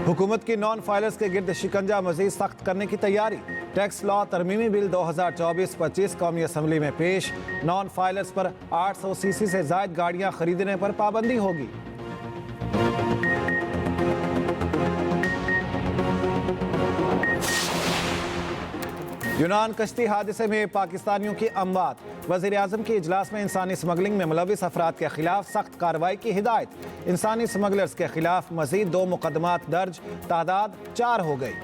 हुकूमत की non filers के गिर्द शिकंजा मजीद सख्त करने की तैयारी। टैक्स लॉ तरमीमी बिल 2024-25 कौमी असम्बली में पेश। नॉन फाइलर्स पर 800 सीसी से जायद गाड़ियां खरीदने पर पाबंदी होगी। यूनान कश्ती हादसे में पाकिस्तानियों की अमवात। वज़ीर आज़म के इजलास में इंसानी स्मगलिंग में मुलविस अफराद के खिलाफ सख्त कार्रवाई की हिदायत। इंसानी स्मगलर्स के खिलाफ मजीद 2 मुकदमात दर्ज, तादाद 4 हो गई।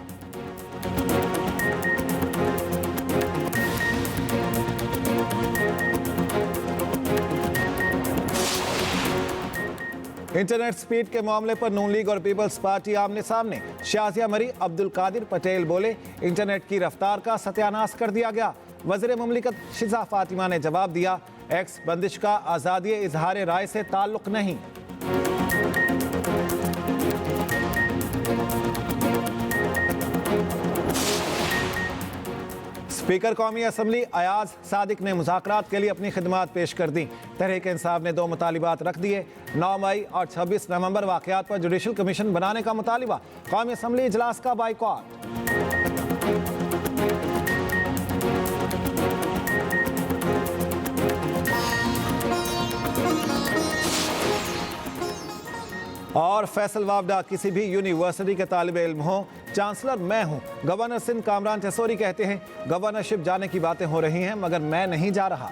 इंटरनेट स्पीड के मामले पर नून लीग और पीपल्स पार्टी आमने सामने। शाजिया मरी अब्दुल कादिर पटेल बोले, इंटरनेट की रफ्तार का सत्यानाश कर दिया गया। वज़ीर मुमलिकत शिजा फातिमा ने जवाब दिया, एक्स बंदिश का आज़ादी इजहार राय से ताल्लुक नहीं। स्पीकर कौमी असम्बली अयाज सादिक ने मुज़ाकरात के लिए अपनी खिदमात पेश कर दी। तहरीक इंसाफ ने 2 मुतालिबात रख दिए। 9 मई और 26 नवंबर वाक़यात पर जुडिशल कमीशन बनाने का मुतालिबा। कौमी असम्बली इजलास का बाइकॉट। और फैसल वावडा, किसी भी यूनिवर्सिटी के तालिब इल्म हो, चांसलर मैं हूं। गवर्नर सिंध कामरान चसोरी कहते हैं, गवर्नरशिप जाने की बातें हो रही हैं मगर मैं नहीं जा रहा।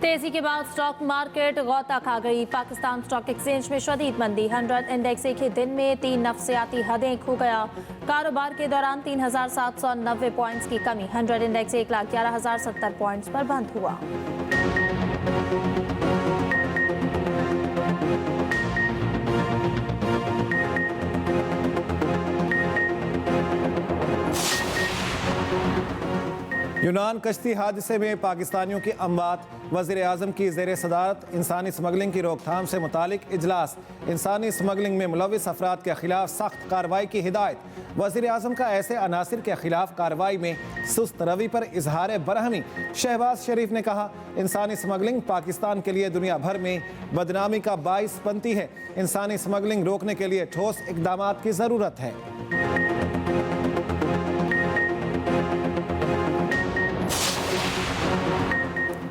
तेजी के बाद स्टॉक मार्केट गौता खा गई। पाकिस्तान स्टॉक एक्सचेंज में शदीद मंदी। 100 इंडेक्स एक ही दिन में 3 नफ्सियाती हदें खो गया। कारोबार के दौरान 3790 पॉइंट्स की कमी। 100 इंडेक्स 1,11,070 पॉइंट्स पर बंद हुआ। यूनान कश्ती हादसे में पाकिस्तानियों की अमवात। वज़ीर आज़म की ज़ेर सदारत इंसानी स्मगलिंग की रोकथाम से मुतालिक इजलास। इंसानी स्मगलिंग में मुलविस अफराद के खिलाफ सख्त कार्रवाई की हिदायत। वज़ीर आज़म का ऐसे अनासिर के खिलाफ कार्रवाई में सुस्त रवि पर इजहार बरहमी। शहबाज शरीफ ने कहा, इंसानी स्मगलिंग पाकिस्तान के लिए दुनिया भर में बदनामी का बाइस बनती है। इंसानी स्मगलिंग रोकने के लिए ठोस इक़दामात की ज़रूरत है।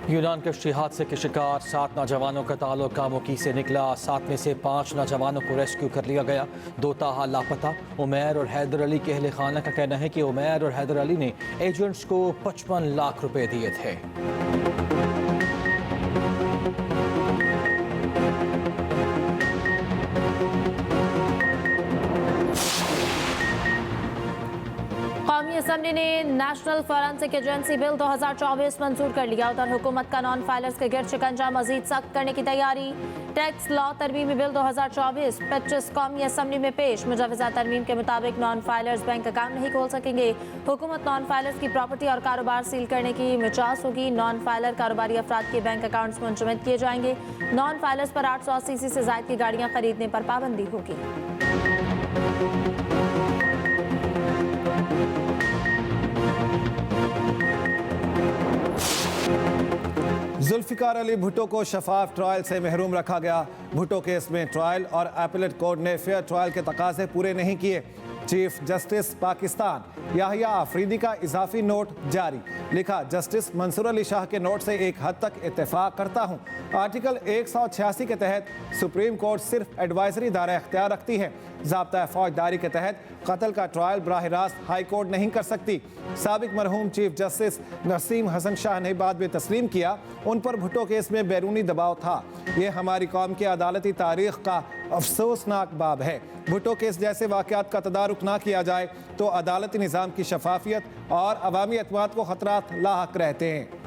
यूनान कश्ती हादसे के शिकार 7 नौजवानों का ताल्लुक कामुकी से निकला। 7 में से 5 नौजवानों को रेस्क्यू कर लिया गया। 2 ताहा लापता। उमैर और हैदर अली के अहले खाना का कहना है कि उमैर और हैदर अली ने एजेंट्स को 55 लाख रुपए दिए थे। कौमी असम्बली ने नेशनल फॉरेंसिक एजेंसी बिल 2024 मंजूर कर लिया। उधर हुकूमत का नॉन फाइलर्स के गिर्द शिकंजा मजीद सख्त करने की तैयारी। टैक्स लॉ तरमीमी बिल 2024-25 कौमी असम्बली में पेश। मुजवजा तरमीम के मुताबिक नॉन फाइलर्स बैंक अकाउंट नहीं खोल सकेंगे। हुकूमत नॉन फाइलर्स की प्रॉपर्टी और कारोबार सील करने की मिजाज होगी। नॉन फाइलर कारोबारी अफराद के बैंक अकाउंट्स मुंजमद किए जाएंगे। नॉन फाइलर्स पर 800 सीसी से जायद की गाड़ियां खरीदने पर पाबंदी होगी। जुल्फिकार अली भुट्टो को शफाफ ट्रायल से महरूम रखा गया। भुट्टो केस में ट्रायल और अपीलेट कोर्ट ने फेयर ट्रायल के तकाजे पूरे नहीं किए। चीफ जस्टिस पाकिस्तान याहिया आफरीदी का इजाफी नोट जारी। लिखा, जस्टिस मंसूर अली शाह के नोट से एक हद तक इत्तेफाक करता हूं। आर्टिकल 186 के तहत सुप्रीम कोर्ट सिर्फ एडवाइजरी दायरा इख्तियार रखती है। ज़ाब्ता फौजदारी के तहत कत्ल का ट्रायल बराह रास्त हाई कोर्ट नहीं कर सकती। साबिक मरहूम चीफ जस्टिस नसीम हसन शाह ने बाद में तस्लीम किया, उन पर भुट्टो केस में बैरूनी दबाव था। ये हमारी कौम की अदालती तारीख का अफसोसनाक बाब है। भुट्टो केस जैसे वाक़यात का तदारुक ना किया जाए तो अदालती निज़ाम की शफाफियत और अवामी एतमाद को खतरात लाहक रहते हैं।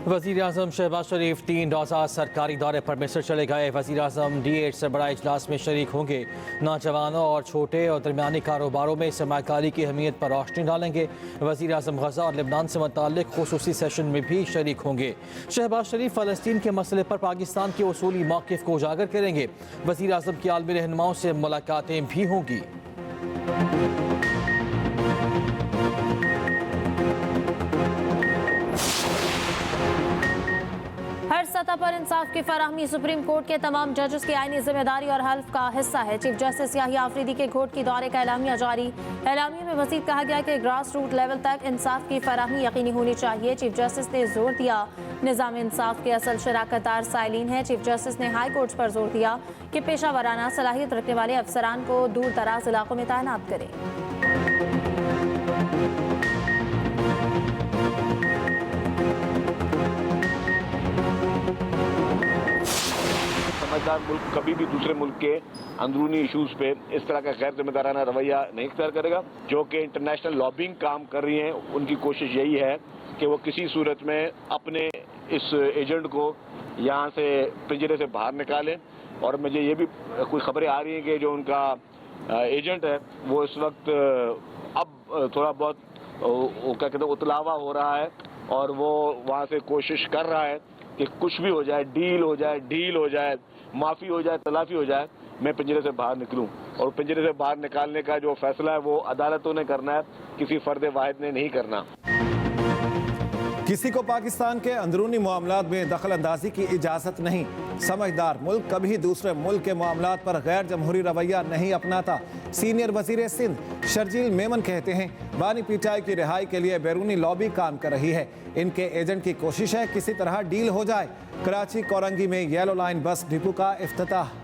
वज़ीर आज़म शहबाज शरीफ 3 रोज़ा सरकारी दौरे पर मिस्र चले गए। वज़ीर आज़म D8 सरबराह इजलास में शरीक होंगे। नौजवानों और छोटे और दरमियानी कारोबारों में सरमायाकारी की अहमियत पर रोशनी डालेंगे। वज़ीर आज़म गज़ा और लेबनान से मुताल्लिक़ खुसूसी सेशन में भी शरीक होंगे। शहबाज शरीफ फ़लस्तीन के मसले पर पाकिस्तान के उसूली मौक़िफ़ को उजागर करेंगे। वज़ीर आज़म की आलमी रहनुमाओं से मुलाकातें भी होंगी। हर सतह सतह पर इंसाफ की फराहमी सुप्रीम कोर्ट के तमाम जजेस की आईनी जिम्मेदारी और हल्फ का हिस्सा है। चीफ जस्टिस याहिया आफरीदी के कोर्ट की दौरे का एलामिया जारी। एलामिया में मजीद कहा गया कि ग्रास रूट लेवल तक इंसाफ की फराहमी यकीनी होनी चाहिए। चीफ जस्टिस ने जोर दिया निज़ाम इंसाफ के असल शराकतदार साइलिन है। चीफ जस्टिस ने हाई कोर्ट्स पर जोर दिया कि पेशा वराना सलाहियत रखने वाले अफसरान को दूर दराज इलाकों में तैनात करें। समझदार मुल्क कभी भी दूसरे मुल्क के अंदरूनी इश्यूज पे इस तरह का गैर जिम्मेदाराना रवैया नहीं इख्तियार करेगा। जो कि इंटरनेशनल लॉबिंग काम कर रही हैं, उनकी कोशिश यही है कि वो किसी सूरत में अपने इस एजेंट को यहाँ से पिंजरे से बाहर निकालें। और मुझे ये भी कोई खबरें आ रही हैं कि जो उनका एजेंट है वो इस वक्त अब थोड़ा बहुत क्या कहते हैं उतलावा हो रहा है और वो वहाँ से कोशिश कर रहा है कि कुछ भी हो जाए, डील हो जाए, माफ़ी हो जाए, तलाफी हो जाए, मैं पिंजरे से बाहर निकलूं। और पिंजरे से बाहर निकालने का जो फैसला है वो अदालतों ने करना है, किसी फर्द वाहिद ने नहीं करना। किसी को पाकिस्तान के अंदरूनी मामलात में दखल अंदाजी की इजाज़त नहीं। समझदार मुल्क कभी दूसरे मुल्क के मामलात पर गैर जमहूरी रवैया नहीं अपनाता। सीनियर वजीर सिंध शर्जील मेमन कहते हैं बानी पीटाई की रिहाई के लिए बैरूनी लॉबी काम कर रही है। इनके एजेंट की कोशिश है किसी तरह डील हो जाए। कराची कोरंगी में येलो लाइन बस डिपो का इफ्तिताह।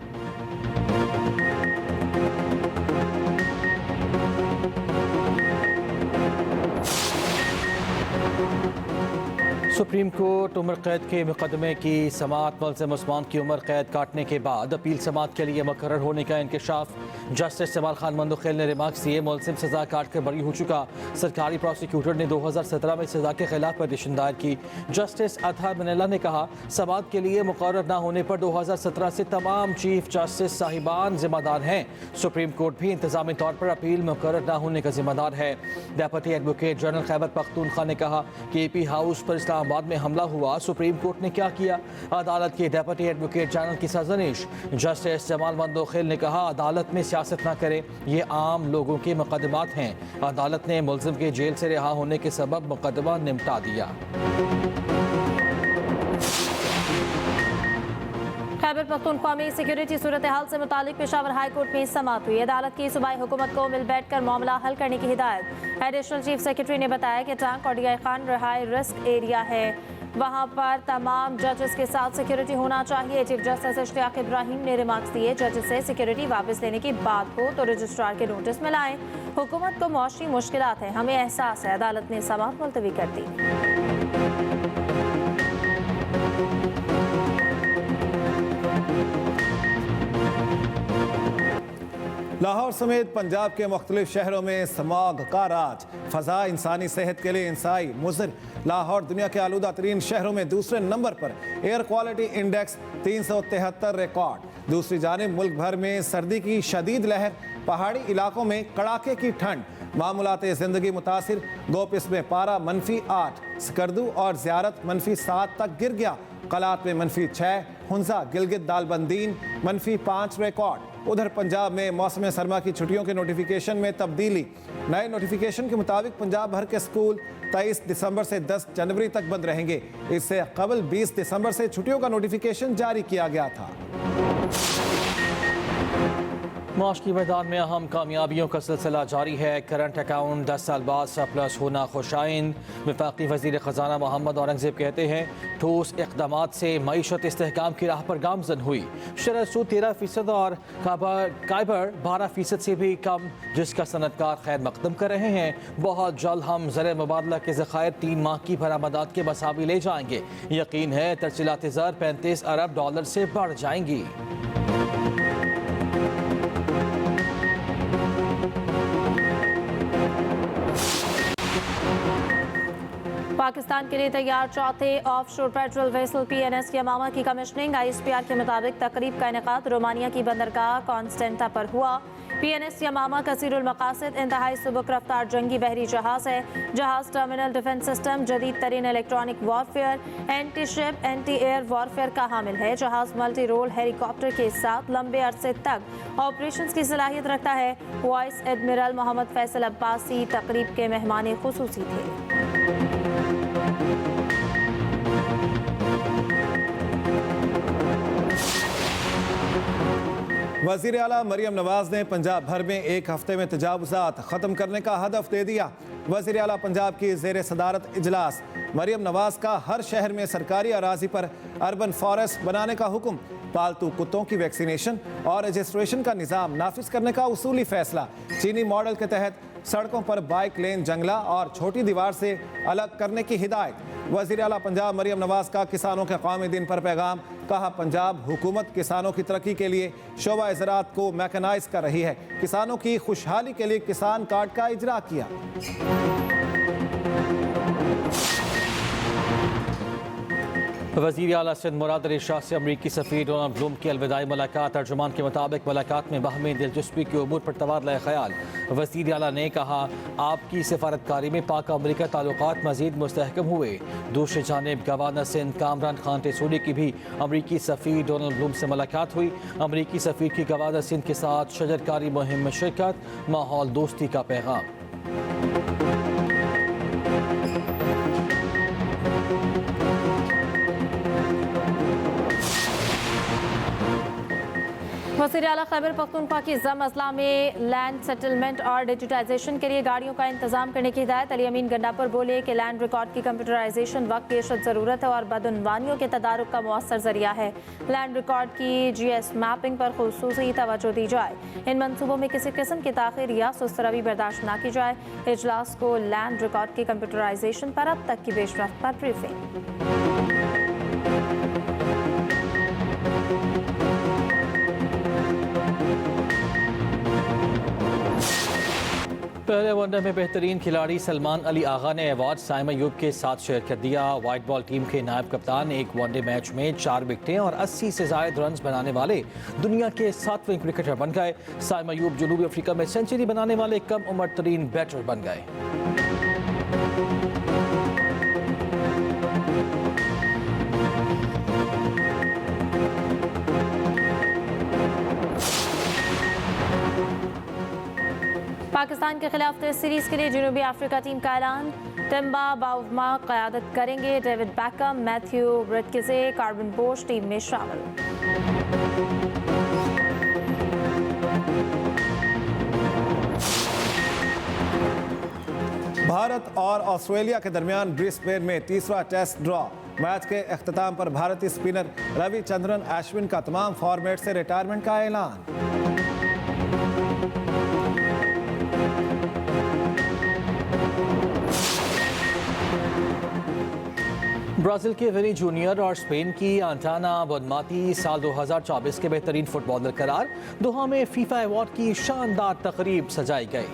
सुप्रीम कोर्ट उम्र कैद के मुकदमे की समाअत मुल्ज़िम उस्मान की उम्र कैद काटने के बाद अपील समाअत के लिए मुकर्रर होने का इंकशाफ। जस्टिस जमाल खान मंदुखेल ने रिमार्क्स दिए मुल्ज़िम सज़ा काट कर बरी हो चुका। सरकारी प्रोसिक्यूटर ने 2017 में सज़ा के खिलाफ पिटीशन दायर की। जस्टिस अतहर मनीला ने कहा समाअत के लिए मुकर्रर न होने पर 2017 से तमाम चीफ जस्टिस साहिबान जिम्मेदार हैं। सुप्रीम कोर्ट भी इंतजामी तौर पर अपील मुकर्रर न होने का जिम्मेदार है। Deputy advocate general Khyber Pakhtunkhwa ने कहा कि AP हाउस पर इस्लामाबाद में हमला हुआ, सुप्रीम कोर्ट ने क्या किया? अदालत के डेप्यूटी एडवोकेट जनरल की सरजनिश। जस्टिस जमाल मंदुखेल ने कहा अदालत में सियासत न करें, ये आम लोगों के मुकदमात हैं। अदालत ने मुल्ज़िम के जेल से रिहा होने के सबब मुकदमा निपटा दिया। खैबर पख्तूनख्वा में सिक्योरिटी सूरत हाल से मुतालिक पेशावर हाई कोर्ट में समाअत हुई। अदालत की सूबाई हुकूमत को मिल बैठ कर मामला हल करने की हिदायत। एडिशनल चीफ सेक्रेटरी ने बताया कि टांग और DI Khan high risk area है, वहां पर तमाम जजेस के साथ सिक्योरिटी होना चाहिए। चीफ जस्टिस इश्तियाक इब्राहिम ने रिमार्क्स दिए जजेस से सिक्योरिटी वापस लेने की बात हो तो रजिस्ट्रार के नोटिस में लाएं। हुकूमत को मौशी मुश्किलात है, हमें एहसास है। अदालत ने समाअत मुलतवी कर दी। लाहौर समेत पंजाब के मुख्तलिफ शहरों में स्मॉग का राज। फ़ज़ा इंसानी सेहत के लिए इंसाई मुज़र। लाहौर दुनिया के आलूदा तरीन शहरों में दूसरे नंबर पर। Air quality index 373 record. दूसरी जानिब मुल्क भर में सर्दी की शदीद लहर, पहाड़ी इलाकों में कड़ाके की ठंड। मामूलात ज़िंदगी मुतासिर। गोपिस में पारा -8, स्कर्दू और ज़ियारत -7 तक गिर गया। कलात में -6, हुंजा गिलगित दालबंदीन -5 रिकॉर्ड। उधर पंजाब में मौसम सरमा की छुट्टियों के नोटिफिकेशन में तब्दीली। नए नोटिफिकेशन के मुताबिक पंजाब भर के स्कूल 23 दिसंबर से 10 जनवरी तक बंद रहेंगे। इससे कबल 20 दिसंबर से छुट्टियों का नोटिफिकेशन जारी किया गया था। माश की मैदान में अहम कामयाबियों का सिलसिला जारी है। करंट अकाउंट 10 साल बाद सरप्लस होना खुशाइन। वफाकी वज़ीर ख़जाना मोहम्मद औरंगज़ेब कहते हैं ठोस इक़दामात से मईशत इस्तेहकाम की राह पर गामज़न हुई। शरह सूद 13% और काइबर 12% से भी कम, जिसका सनतकार खैर मकदम कर रहे हैं। बहुत जल्द हम ज़र मुबादला के ज़खायर 3 माह की बरामदात के मसावी ले जाएंगे। यकीन है तरसीलात ज़र $35 अरब से बढ़ जाएंगी। पाकिस्तान के लिए तैयार चौथे ऑफशोर पेट्रोल वेसल PNS यमामा की कमिश्निंग। ISPR के मुताबिक तकरीब का इनेकाद रोमानिया की बंदरगाह कॉन्स्टेंटा पर हुआ। PNS यमामा कसीरुल मकासद इंतहाई सुबक रफ्तार जंगी बहरी जहाज है। जहाज टर्मिनल डिफेंस सिस्टम, जदीद तरीन electronic warfare, anti ship, anti air warfare का हामिल है। जहाज मल्टी रोल हेलीकॉप्टर के साथ लंबे अरसे तक ऑपरेशंस की सलाहियत रखता है। वाइस एडमिरल मोहम्मद फैसल अब्बासी तकरीब के मेहमान खुसूसी थे। वज़ीर आला मरियम नवाज ने पंजाब भर में एक हफ्ते में तजावुज़ात ख़त्म करने का हदफ दे दिया। वज़ीर आला पंजाब की ज़ेर सदारत इजलास मरियम नवाज का हर शहर में सरकारी अराजी पर अर्बन फॉरेस्ट बनाने का हुक्म, पालतू कुत्तों की वैक्सीनेशन और रजिस्ट्रेशन का निज़ाम नाफिज करने का उसूली फैसला, चीनी मॉडल के तहत सड़कों पर बाइक लेन, जंगला और छोटी दीवार से अलग करने की हिदायत। वज़ीर आला पंजाब मरियम नवाज का किसानों के कौमी दिन पर पैगाम, कहा पंजाब हुकूमत किसानों की तरक्की के लिए शोबा ज़राअत को मैकेनाइज कर रही है, किसानों की खुशहाली के लिए किसान कार्ड का इजरा किया। वज़ीर आला सिंध मुराद अली शाह से अमरीकी सफ़ीर डोनाल्ड ब्लूम की अलविदाई मुलाकात। तर्जुमान के मुताबिक मुलाकात में बाहमी दिलचस्पी के उमूर पर तबादला ख्याल। वज़ीर आला ने कहा आपकी सिफारतकारी में पाक अमरीका ताल्लुकात मज़ीद मुस्तहकम हुए। दूसरी जानिब गवर्नर सिंध कामरान खान टेसूरी की भी अमरीकी सफ़ीर डोनाल्ड ब्लूम से मुलाकात हुई। अमरीकी सफ़ीर की गवर्नर सिंध के साथ शजरकारी मुहिम में शिरकत, माहौल दोस्ती का पैगाम। वज़ीर आला खैबर पख्तूनख्वा की ज़म अजला में लैंड सेटलमेंट और डिजिटाइजेशन के लिए गाड़ियों का इंतजाम करने की हिदायत। अली अमीन गंडापुर बोले कि लैंड रिकॉर्ड की कंप्यूटराइजेशन वक्त की अशद ज़रूरत है और बदउनवानियों के तदारुक का मौसर जरिया है। लैंड रिकॉर्ड की GS मैपिंग पर खुसूसी तवज्जो दी जाए। इन मनसूबों में किसी किस्म की ताख़ीर या सुस्तरवी बर्दाश्त न की जाए। इजलास को लैंड रिकॉर्ड की कंप्यूटराइजेशन पर अब तक की पेशरफ्त पर ब्रीफिंग। पहले वनडे में बेहतरीन खिलाड़ी सलमान अली आगा ने अवार्ड साइमा अयूब के साथ शेयर कर दिया। वाइट बॉल टीम के नायब कप्तान एक वनडे मैच में 4 विकेटें और 80 से ज़ायद रन बनाने वाले दुनिया के 7वें क्रिकेटर बन गए। साइमा अयूब जनूबी अफ्रीका में सेंचुरी बनाने वाले कम उम्र तरीन बैटर बन गए। पाकिस्तान के खिलाफ टेस्ट सीरीज के लिए जनूबी अफ्रीका टीम का ऐलान। टिम्बा बाउमा क़यादत करेंगे। डेविड बैकम, मैथ्यू ब्रिटकिज़े, कार्बन बोश टीम में शामिल। भारत और ऑस्ट्रेलिया के दरमियान ब्रिस्बेन में तीसरा टेस्ट ड्रॉ। मैच के अख्ताम पर भारतीय स्पिनर रविचंद्रन अश्विन का तमाम फॉर्मेट से रिटायरमेंट का ऐलान। ब्राज़ील के विनी जूनियर और स्पेन की आंटाना बोनमाती साल 2024 के बेहतरीन फुटबॉलर करार। दोहा में फीफा अवार्ड की शानदार तकरीब सजाई गई।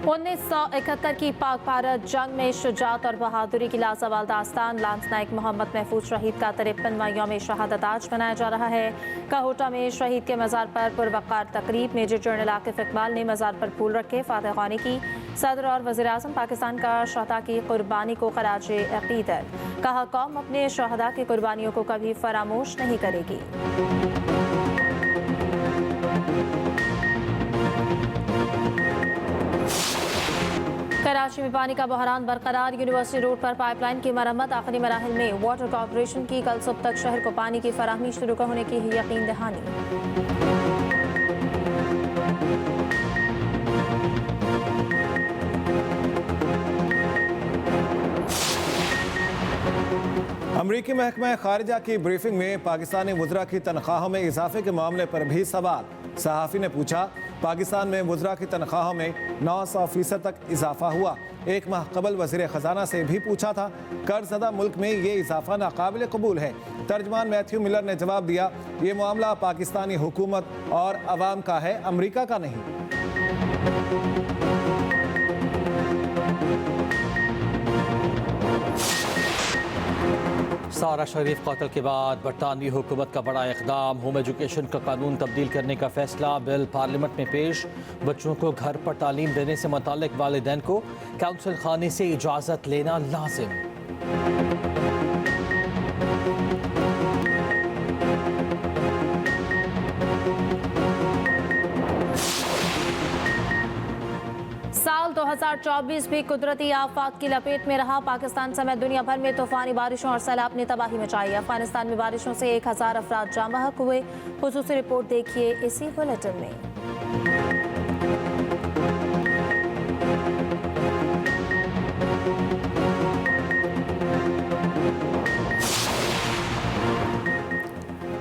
1971 की पाक भारत जंग में शुजात और बहादुरी की लाजवाल दास्तान लांस नायक मोहम्मद महफूज शहीद का 53वां यौम शहादत आज मनाया जा रहा है। काहोटा में शहीद के मज़ार पर पुरवकार तकरीब। मेजर जनरल आकिफ इकबाल ने मज़ार पर फूल रखे, फातह ख़्वानी की। सदर और वज़ीर आज़म पाकिस्तान का शहदा की कुर्बानी को खराजे अक़ीदत। कहा कौम अपने शहदा की कुर्बानियों को कभी फरामोश नहीं करेगी। कराची में पानी का बहरान बरकरार। यूनिवर्सिटी रोड पर पाइपलाइन की मरम्मत आखिरी मराहिल में। वाटर कॉर्पोरेशन की कल सुबह तक शहर को पानी की फराहमी शुरू होने की यकीन दहानी। अमरीकी महकमा खारिजा की ब्रीफिंग में पाकिस्तानी वुज़रा की तनख्वाहों में इजाफे के मामले पर भी सवाल। सहाफ़ी ने पूछा पाकिस्तान में वुज़रा की तनख्वाहों में 900% तक इजाफा हुआ। एक माह कबल वज़ीर ख़जाना से भी पूछा था। कर्ज़दा मुल्क में ये इजाफा नाकाबिल कबूल है। तर्जमान मैथ्यू मिलर ने जवाब दिया ये मामला पाकिस्तानी हुकूमत और अवाम का है, अमरीका का नहीं। सारा शरीफ कत्ल के बाद बरतानवी हुकूमत का बड़ा इक़दाम। होम एजुकेशन का कानून तब्दील करने का फैसला। बिल पार्लियामेंट में पेश। बच्चों को घर पर तालीम देने से मुताल्लिक वालिदैन को काउंसिल खाने से इजाज़त लेना लाजिम। साल 2024 भी कुदरती आफात की लपेट में रहा। पाकिस्तान समेत दुनिया भर में तूफानी बारिशों और सैलाब ने तबाही मचाई। अफगानिस्तान में बारिशों से 1000 अफराद जाँ बहक हुए। खुसूसी रिपोर्ट देखिए इसी बुलेटिन में।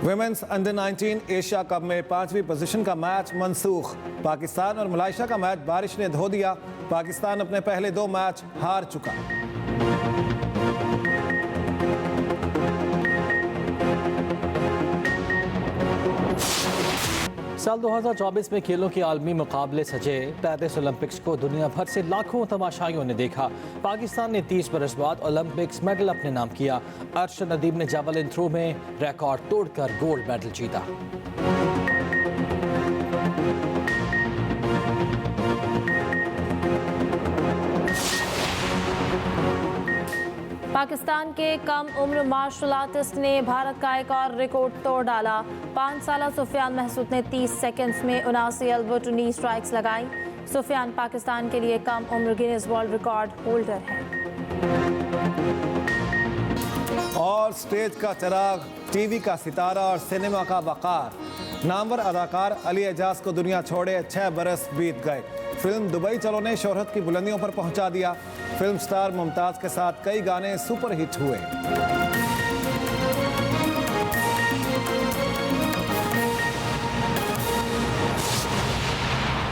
विमेंस अंडर 19 एशिया कप में 5वीं पोजीशन का मैच मनसूख। पाकिस्तान और मलेशिया का मैच बारिश ने धो दिया। पाकिस्तान अपने पहले 2 मैच हार चुका। साल 2024 में खेलों के आलमी मुकाबले सजे। पेरिस ओलंपिक्स को दुनिया भर से लाखों तमाशाइयों ने देखा। पाकिस्तान ने 30 बरस बाद ओलंपिक्स मेडल अपने नाम किया। अरशद नदीम ने जावलिन थ्रो में रिकॉर्ड तोड़कर गोल्ड मेडल जीता। पाकिस्तान के कम उम्र मार्शल आर्टिस्ट ने भारत का एक और रिकॉर्ड तोड़ डाला। 5 साला सुफियान महसूद ने 30 सेकंड्स में 79 एल्बो टू नी स्ट्राइक्स लगाई। सुफियान पाकिस्तान के लिए कम उम्र गिनीज वर्ल्ड रिकॉर्ड होल्डर है। और स्टेज का चिराग, टीवी का सितारा और सिनेमा का वकार। नामवर अदाकार अली एजाज को दुनिया छोड़े 6 बरस बीत गए। फिल्म दुबई चलो ने शोहरत की बुलंदियों पर पहुंचा दिया। फिल्म स्टार मुमताज के साथ कई गाने सुपरहिट हुए।